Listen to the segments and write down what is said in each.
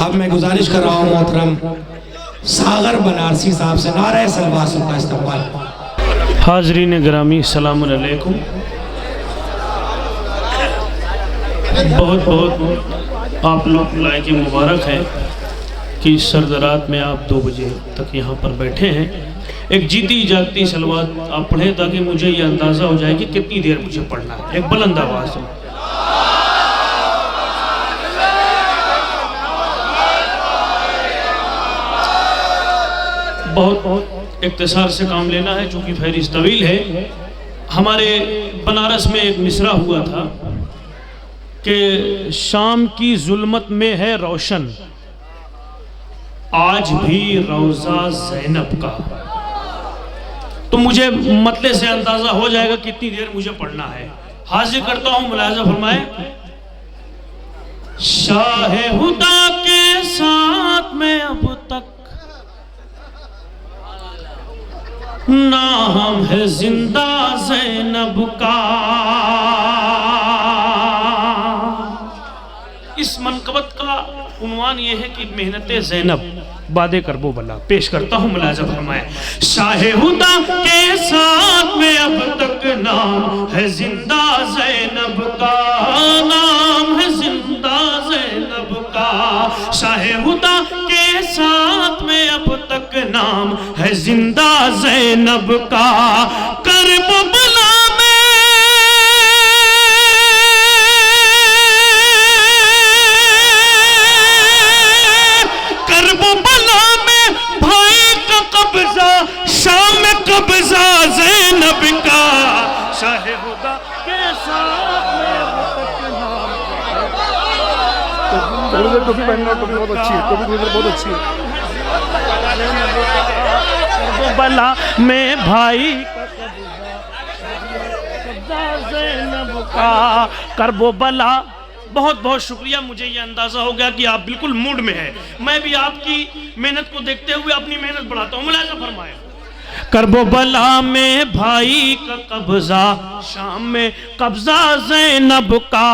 अब मैं गुजारिश कर रहा हूँ मोहतरम सागर बनारसी साहब से नारे सलवासों का इस्तेमाल। हाजरीन गिरामी सलाम अलैकुम। बहुत बहुत आप लोग लायक मुबारक है कि इस सर्द रात में आप 2 बजे तक यहाँ पर बैठे हैं। एक जीती जागती सलवात आप पढ़ें ताकि मुझे ये अंदाज़ा हो जाए कि कितनी देर मुझे पढ़ना है। एक बुलंद आवाज़ में बहुत इख्तिसार से काम लेना है चूँकि फहरिस्त तवील है। हमारे बनारस में एक मिसरा हुआ था कि शाम की जुल्मत में है रोशन, आज भी रोज़ा ज़ैनब का। तो मुझे मतले से अंदाज़ा हो जाएगा कितनी देर मुझे पढ़ना है। हाजिर करता हूँ, मुलाज़ा फरमाए। शाहे हुदा के साथ में अब तक नाम है जिंदा ज़ैनब का। इस मनकबत का उन्वान ये है कि मेहनत ज़ैनब बादे करबो बला। पेश करता हूँ, मुलाज़ा फरमाए। शाहे हुदा के साथ में अब तक नाम है जिंदा ज़ैनब का, नाम है जिंदा ज़ैनब का। शाहे हुदा के साथ में अब तक नाम है जिंदा ज़ैनब का। करबला कब्जा ज़ैनब का। शाहे हुदा के साथ में टोपी पहनना, टोपी बहुत अच्छी है, टोपी बहुत अच्छी है। बला में भाई कब्जा ज़ैनब का। करबो बला। बहुत बहुत शुक्रिया। मुझे ये अंदाज़ा हो गया कि आप बिल्कुल मूड में हैं। मैं भी आपकी मेहनत को देखते हुए अपनी मेहनत बढ़ाता हूँ। मुलाज़ा फरमाए। करबला में भाई का कब्जा, शाम में कब्जा ज़ैनब का।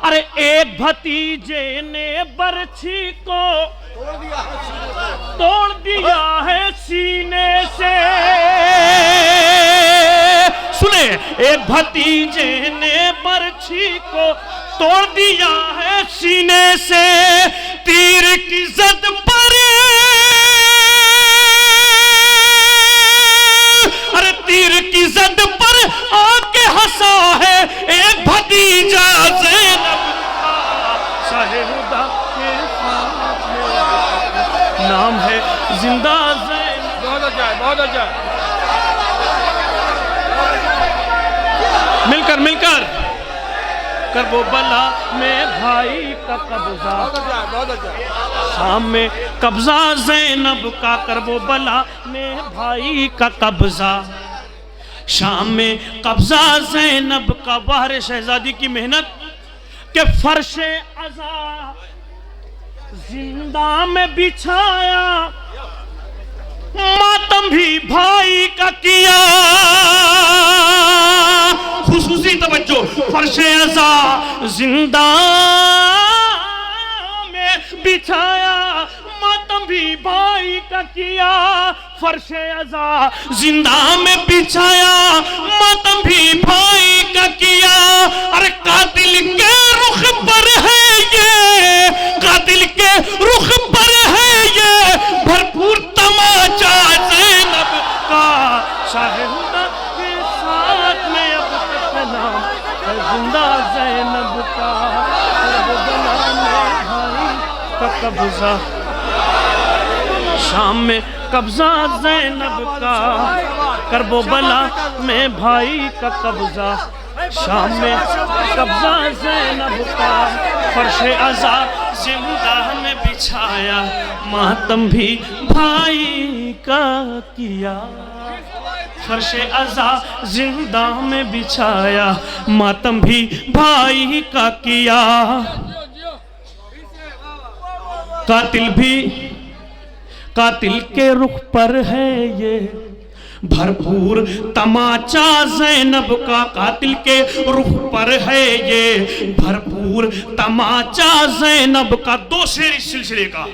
अरे एक भतीजे ने बरछी को तोड़ दिया है सीने से। सुने, एक भतीजे ने बरछी को तोड़ दिया है सीने से। तीर की जद पर तीर की जद पर आके हंसा है एक भतीजा ज़ैनब का। शाहे हुदा के साथ में नाम है जिंदा ज़ैनब। बहुत अच्छा, बहुत अच्छा। मिलकर मिलकर करबो बला में भाई का कब्जा, बहुत अच्छा। शाम में कब्जा ज़ैनब का। करबो बला में भाई का कब्जा, शाम में कब्जा ज़ैनब का। बहर शहजादी की मेहनत के फर्शे अज़ा जिंदा में बिछाया, मातम भी भाई का किया। खुसूसी तवज्जो। फर्शे अज़ा जिंदा में बिछाया, मातम भी भाई का किया। फर्शे अज़ा जिंदा में बिछाया, मातम भी भाई का किया। अरे कातिल के रुख पर है ये, कातिल के रुख पर है ये भरपूर तमाचा ज़ैनब का। शाहे हुदा के साथ में अब तक नाम है जिंदा ज़ैनब का। करबला में भाई का कब्जा, शाम में कब्जा ज़ैनब का। करबो बला में भाई का कब्जा, शाम में कब्जा ज़ैनब का। फर्शे अज़ा जिंदा में बिछाया, मातम भी भाई का किया। फर्शे अज़ा जिंदा में बिछाया, मातम भी भाई का किया। कातिल भी कातिल के रुख पर है ये भरपूर तमाचा ज़ैनब का कातिल के रुख पर है ये, भरपूर तमाचा ज़ैनब का। 2 शेर इस सिलसिले का,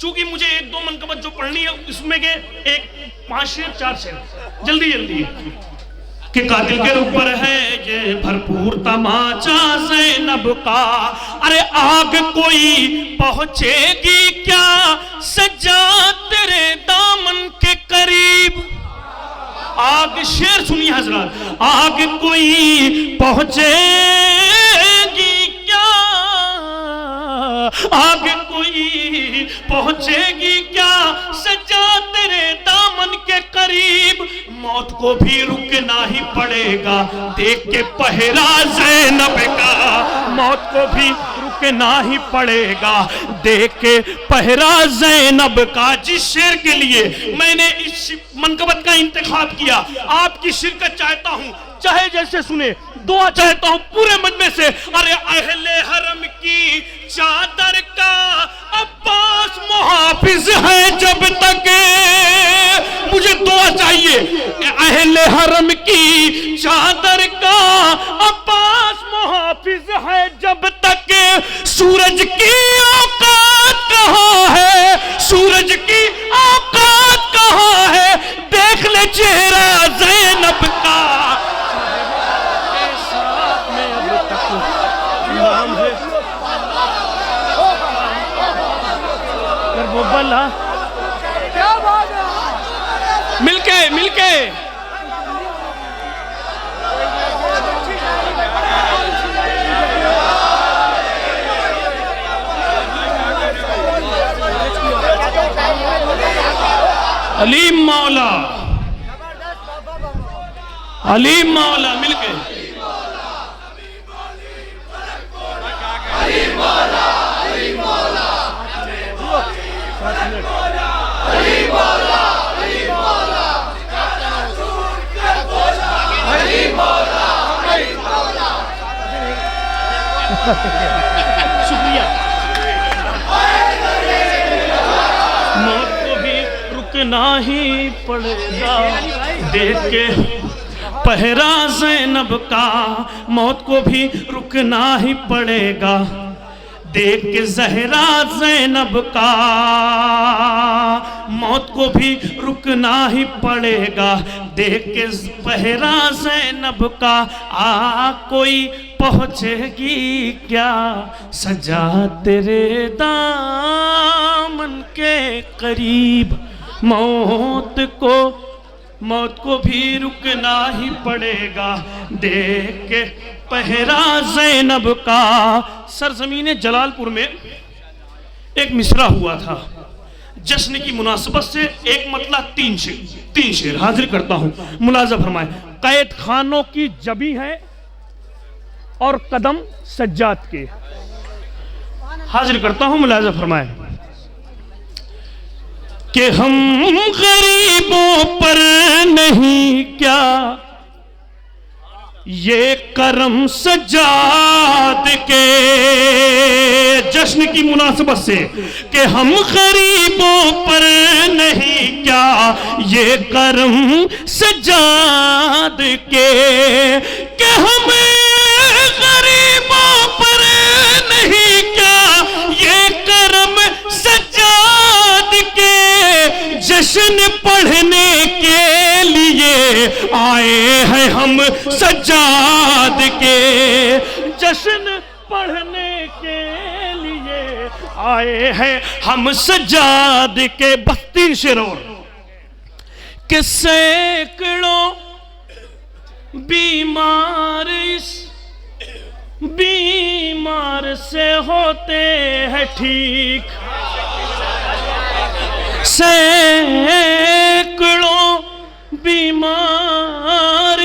चूंकि मुझे 1-2 मनकबत जो पढ़नी है इसमें के 5 शेर 4 शेर जल्दी जल्दी कि कातिल के ऊपर है ये भरपूर तमाचा ज़ैनब का। अरे आग कोई पहुंचेगी क्या सजा तेरे दामन के करीब। आग, शेर सुनिए हजरत, आग कोई पहुंचेगी क्या, आग कोई पहुंचेगी क्या सजा तेरे दामन के करीब। मौत को भी रुकना ही पड़ेगा देख के पहरा ज़ैनब का, मौत को भी रुकना ही पड़ेगा देख के पहरा ज़ैनब का। जिस शेर के लिए मैंने इस मनकबत का इंतखाब किया आपकी शिरकत चाहता हूं, चाहे जैसे सुने, दुआ चाहता हूं पूरे मजमे से। अरे अहले हरम की चादर का अब्बास मुहाफिज है जब तक, मुझे दुआ चाहिए। अहले हरम की चादर का अब्बास मुहाफिज है जब तक, सूरज की औकात कहाँ है, सूरज की औकात कहाँ है, देख ले चेहरा ज़ैनब का। वो बला मिलके अलीम मौला, अलीम मौला मिलके शुक्रिया। मौत को भी रुकना ही पड़ेगा देख के पहरा ज़ैनब का, मौत को भी रुकना ही पड़ेगा देख के ज़हरा ज़ैनब का, मौत को भी रुकना ही पड़ेगा देख के पहरा ज़ैनब का। आ कोई पहुंचेगी क्या सजा तेरे दामन के करीब। मौत को भी रुकना ही पड़ेगा देख के पहरा ज़ैनब का। सरजमीन जलालपुर में एक मिसरा हुआ था जश्न की मुनासबत से, एक मतला 3 शेर हाजिर करता हूं, मुलाजा फरमाए। कैद खानों की जबी है और कदम सज्जाद के, हाजिर करता हूं, मुलाजा फरमाए कि हम गरीबों पर नहीं क्या ये करम सज्जाद के, जश्न की मुनासबत से कि हम गरीबों पर नहीं क्या ये करम सज्जाद के, कि हम गरीबों पर नहीं क्या ये करम सज्जाद के, जश्न पढ़ने के लिए आए हैं हम सज्जाद के, जश्न पढ़ने के लिए आए हैं हम सज्जाद के। 32 शेर और कि सैकड़ों बीमार से होते हैं ठीक, सैकड़ों बीमार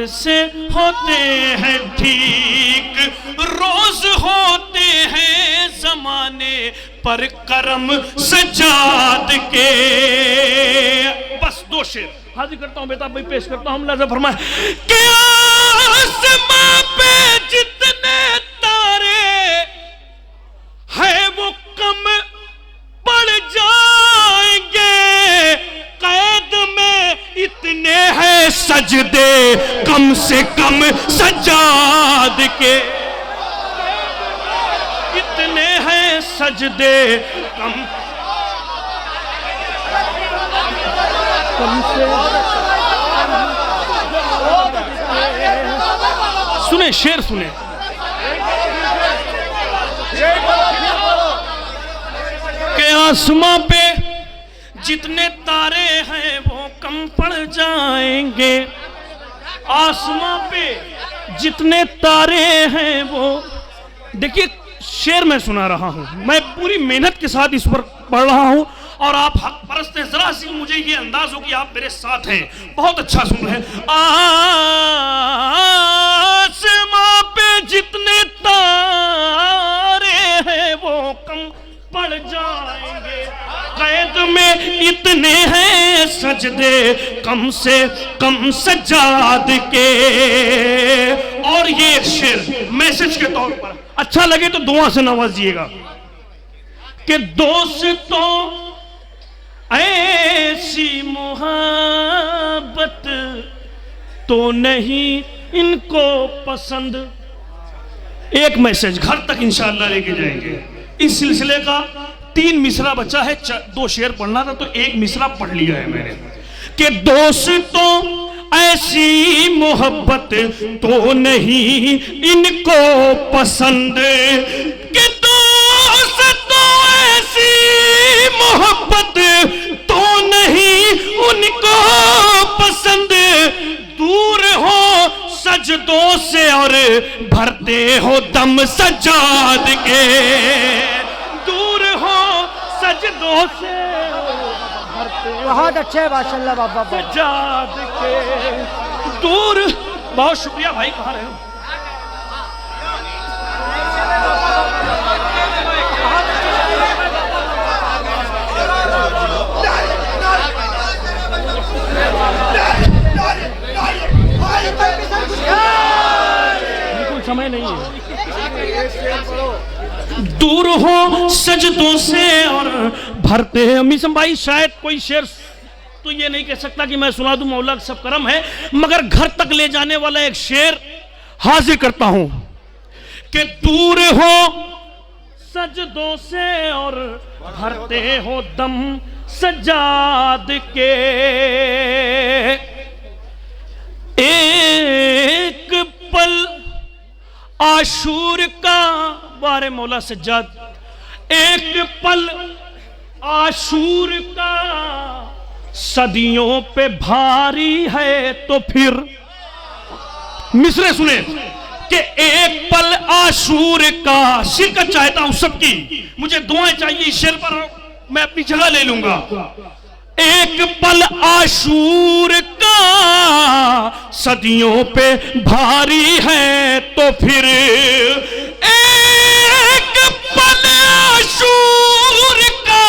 से होते हैं ठीक, रोज होते हैं जमाने पर करम सज्जाद के। बस 2 शेर हाजिर करता हूं बेटा भाई, पेश करता हूं, मुलाजा फरमाए कि आसमां पे जितने तारे हैं वो कम पड़ जाएंगे, सजदे कम से कम सज्जाद के, इतने हैं सजदे कम से। सुने शेर सुने, के आसमां पे जितने तारे हैं वो कम पड़ जाएंगे, आसमां पे जितने तारे हैं वो। देखिए शेर मैं सुना रहा हूं, मैं पूरी मेहनत के साथ इस पर पढ़ रहा हूं और आप हक परस्त हैं, जरा सी मुझे ये अंदाज हो कि आप मेरे साथ हैं, बहुत अच्छा सुन रहे हैं। आसमां पे जितने तारे हैं वो कम पड़ जाएंगे, कैद में इतने हैं सजदे कम से कम सज्जाद के। और ये एक शेर मैसेज के तौर पर, अच्छा लगे तो दुआ से नवाजिएगा कि दोस्तों ऐसी मोहब्बत तो नहीं इनको पसंद। एक मैसेज घर तक इंशाअल्लाह लेके जाएंगे। इस सिलसिले का 3 मिसरा बचा है, 2 शेर पढ़ना था तो 1 मिसरा पढ़ लिया है मैंने। कि दोस्तों ऐसी मोहब्बत तो नहीं इनको पसंद, कि दोस्तों ऐसी मोहब्बत तो नहीं उनको पसंद, दूर हो सजदों से और भरते हो दम सज्जाद के, दूर हो सजदों से बहुत अच्छे माशाल्लाह बाबा सज्जाद के दूर। बहुत शुक्रिया भाई, कहाँ रहे हो? बिल्कुल समय नहीं है। दूर हो सजदों से और भरते हैं। मिसम भाई शायद कोई शेर तो ये नहीं कह सकता कि मैं सुना दूं, मौला का सब करम है, मगर घर तक ले जाने वाला एक शेर हाजिर करता हूं कि दूर हो सजदों से और भरते हो दम सज्जाद के, एक पल आशूर का बारे मौला सज्जाद, एक पल आशूर का सदियों पे भारी है तो फिर। मिसरे सुने कि एक पल आशूर का, शिरकत चाहता हूं सबकी, मुझे दुआएं चाहिए, इस शेर पर मैं अपनी जगह ले लूंगा। एक पल आशूर का सदियों पे भारी है तो फिर, एक पल आशूर का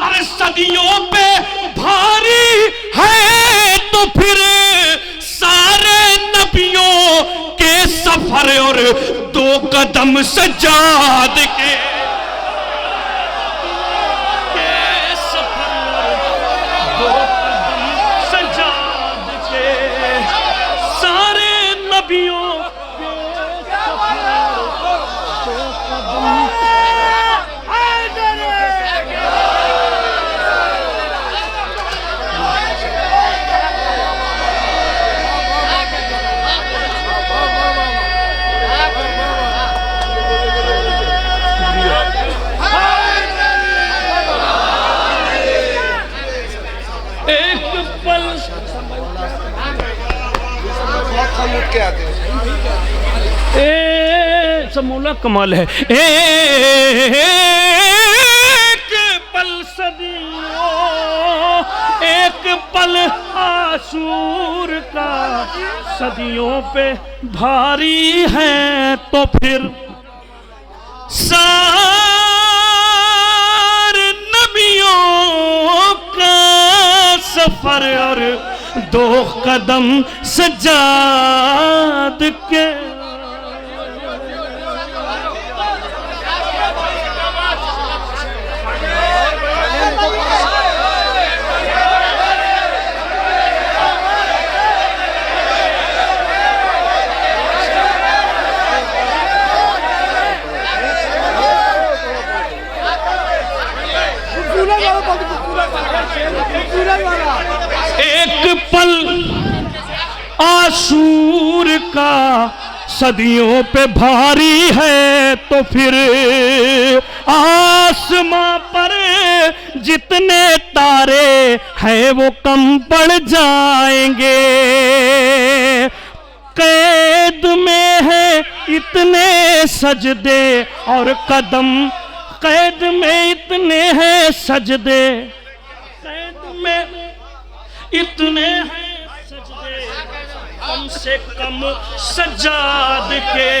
अरे सदियों पे भारी है तो फिर, सारे नबियों के सफर और 2 कदम सज्जाद के के आते हैं। सब मौला कमाल है। एक पल सदियों, एक पल आशूर का सदियों पे भारी है तो फिर, सारे नबियों का सफर और 2 कदम सज्जाद के। पल आशूर का सदियों पे भारी है, तो फिर आसमां पर जितने तारे हैं वो कम पड़ जाएंगे। कैद में है इतने सजदे और कदम, कैद में इतने हैं सजदे, कैद में इतने हैं सजदे, कम से कम सजाद के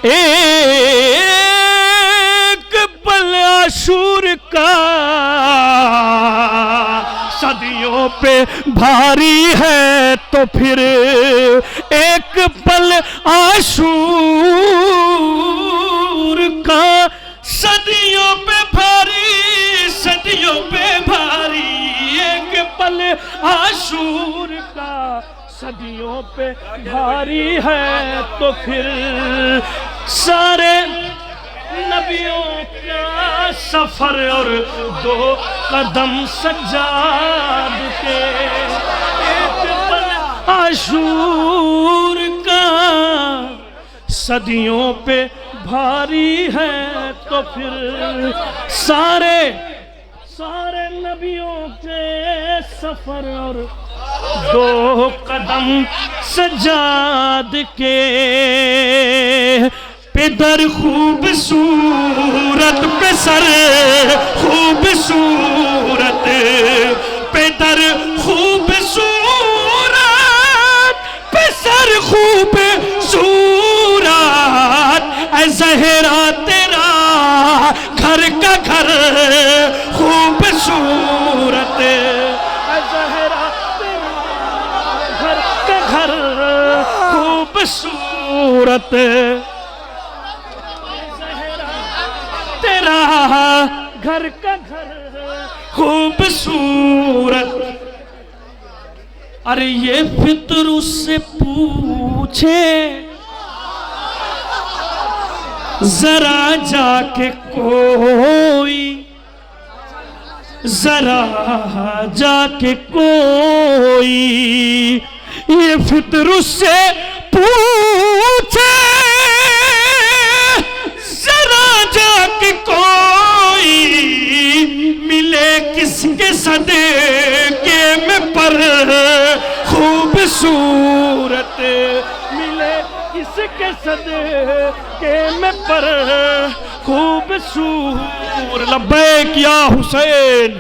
एक पल आशूर का सदियों पे भारी है, तो फिर एक पल आशूर का सदियों पे भारी, सदियों पे भारी, एक पल आशूर का सदियों पे भारी है, तो फिर सारे नबियों का सफर और 2 कदम सज्जाद के, एक पल आशूर का सदियों पे भारी है, तो फिर सारे नबियों के सफर और 2 कदम सजाद के। पेदर खूबसूरत पे सर खूबसूरत, पेदर खूबसूरत पे सर खूबसूरत, ऐ ज़हरा तेरा घर का घर खूबसूरत, ऐ ज़हरा तेरा घर का घर खूबसूरत, तेरा घर का घर खूबसूरत। अरे ये फितर उससे पूछे जरा जाके कोई, जरा जाके कोई, ये फितर उससे पूछे जरा जाके कोई, मिले किसके सदके में पर खूबसूरत, मिले किसके सदके में पर खूबसूरत। लब्बैक या हुसैन,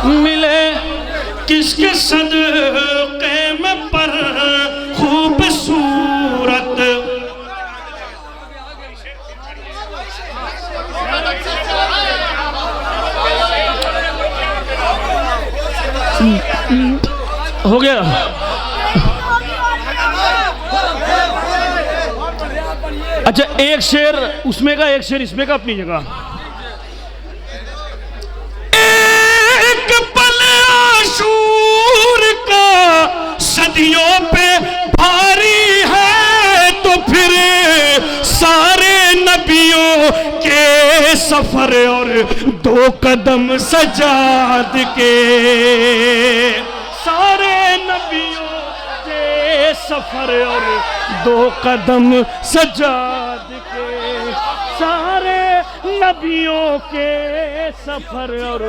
मिले किसके सदके में पर खूबसूरत। हो गया। अच्छा, एक शेर उसमें का, एक शेर इसमें का अपनी जगह। एक पल आशूर का सदियों पे भारी है, तो फिर सारे नबियों के सफर और 2 कदम सजाद के, सारे नबियों के सफर और 2 कदम सजाद के, सारे नबियों के सफर और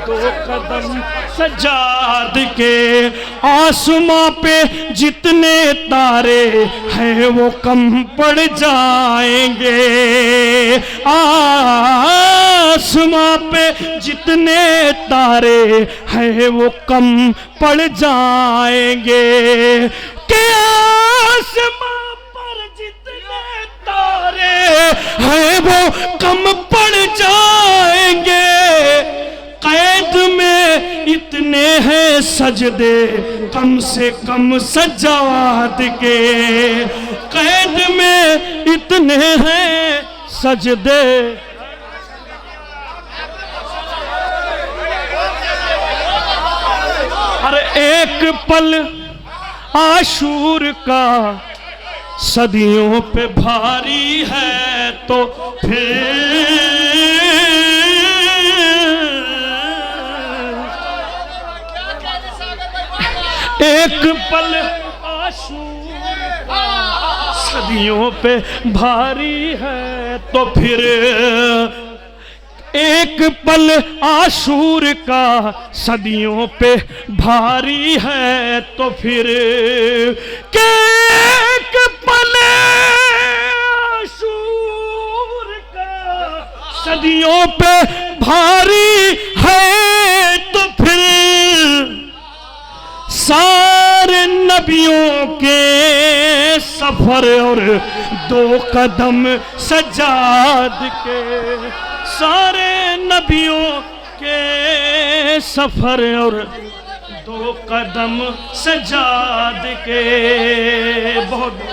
2 कदम सजाद के। आसमां पे जितने तारे हैं वो कम पड़ जाएंगे, आसमां पे जितने तारे हैं वो कम पड़ जाएंगे, कि आसमां पर जितने तारे हैं वो कम पड़ जाएंगे। कैद में इतने हैं सजदे, कम से कम सजाद के, कैद में इतने हैं सजदे। अरे एक पल आशूर का सदियों पे भारी है तो फिर एक पल आशूर सदियों पे भारी है तो फिर एक पल आशूर का सदियों पे भारी है तो फिर के एक पल आशूर का सदियों पे भारी है तो फिर सारे नबियों के सफर और 2 कदम सजाद के सारे नबियों के सफर और 2 कदम सजाद के बहुत